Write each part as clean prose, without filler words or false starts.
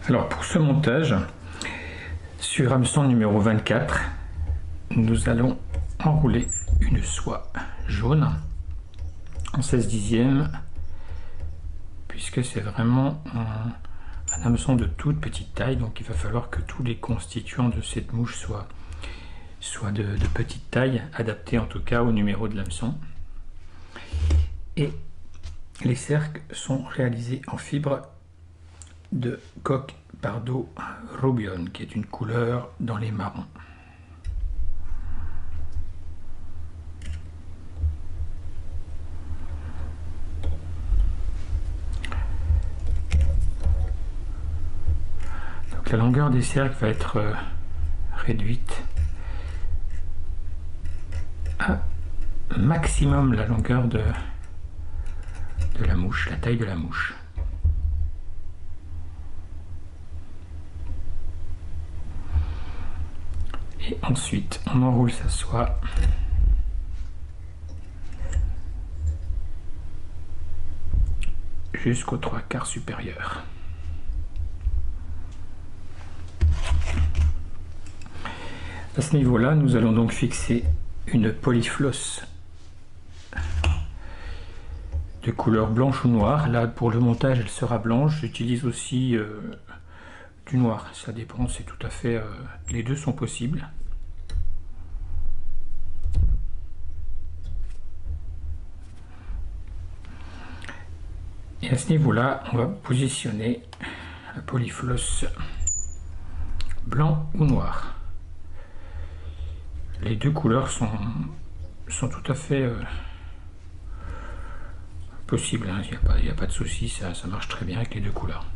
Alors pour ce montage, sur hameçon numéro 24, nous allons enrouler une soie jaune en 16/10, puisque c'est vraiment un hameçon de toute petite taille, donc il va falloir que tous les constituants de cette mouche soient de petite taille, adaptés en tout cas au numéro de l'hameçon. Et les cercles sont réalisés en fibre de coque Pardo Rubion, qui est une couleur dans les marrons. Donc la longueur des cercles va être réduite à maximum la longueur de la mouche, la taille de la mouche. Et ensuite, on enroule sa soie jusqu'aux 3/4 supérieurs. À ce niveau-là, nous allons donc fixer une polyfloss de couleur blanche ou noire. Là, pour le montage, elle sera blanche. J'utilise aussi du noir. Ça dépend, c'est tout à fait... les deux sont possibles. Et à ce niveau-là, on va positionner la polyfloss blanc ou noir. Les deux couleurs sont tout à fait possibles, hein. Il n'y a pas de souci, ça marche très bien avec les deux couleurs.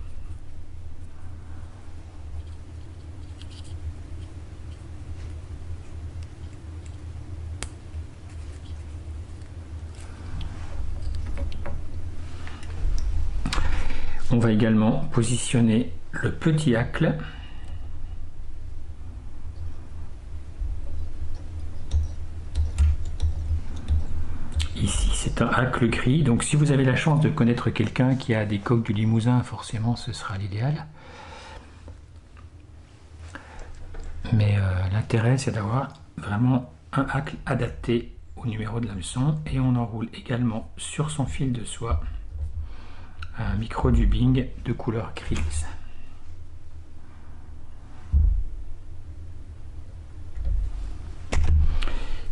On va également positionner le petit hacle ici. C'est un hacle gris, donc si vous avez la chance de connaître quelqu'un qui a des coques du Limousin, forcément ce sera l'idéal. Mais l'intérêt, c'est d'avoir vraiment un hacle adapté au numéro de l'hameçon, et on enroule également sur son fil de soie un micro dubbing de couleur grise.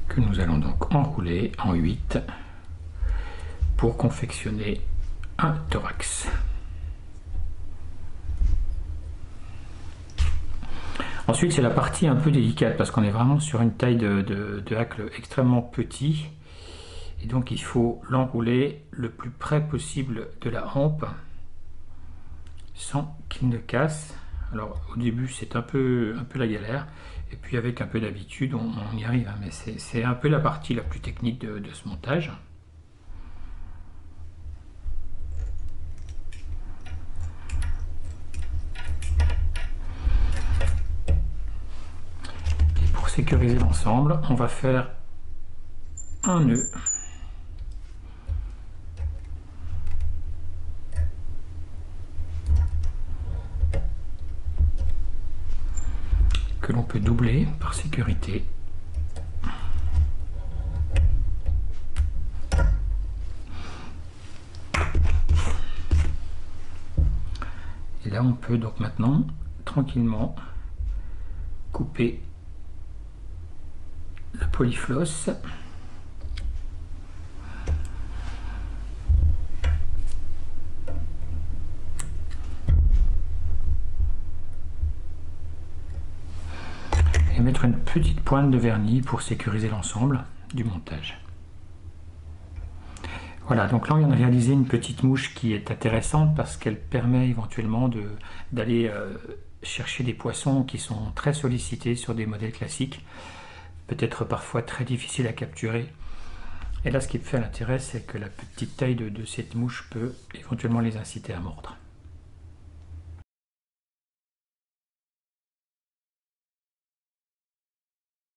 Que nous allons donc enrouler en 8 pour confectionner un thorax. Ensuite, c'est la partie un peu délicate parce qu'on est vraiment sur une taille de hacle extrêmement petit. Et donc il faut l'enrouler le plus près possible de la hampe sans qu'il ne casse. Alors au début c'est un peu la galère, et puis avec un peu d'habitude on y arrive, hein, mais c'est un peu la partie la plus technique de ce montage. Et pour sécuriser l'ensemble, on va faire un nœud que l'on peut doubler par sécurité. Et là on peut donc maintenant tranquillement couper la polyfloss et mettre une petite pointe de vernis pour sécuriser l'ensemble du montage. Voilà, donc là on vient de réaliser une petite mouche qui est intéressante parce qu'elle permet éventuellement d'aller chercher des poissons qui sont très sollicités sur des modèles classiques, peut-être parfois très difficiles à capturer. Et là ce qui fait l'intérêt, c'est que la petite taille de cette mouche peut éventuellement les inciter à mordre.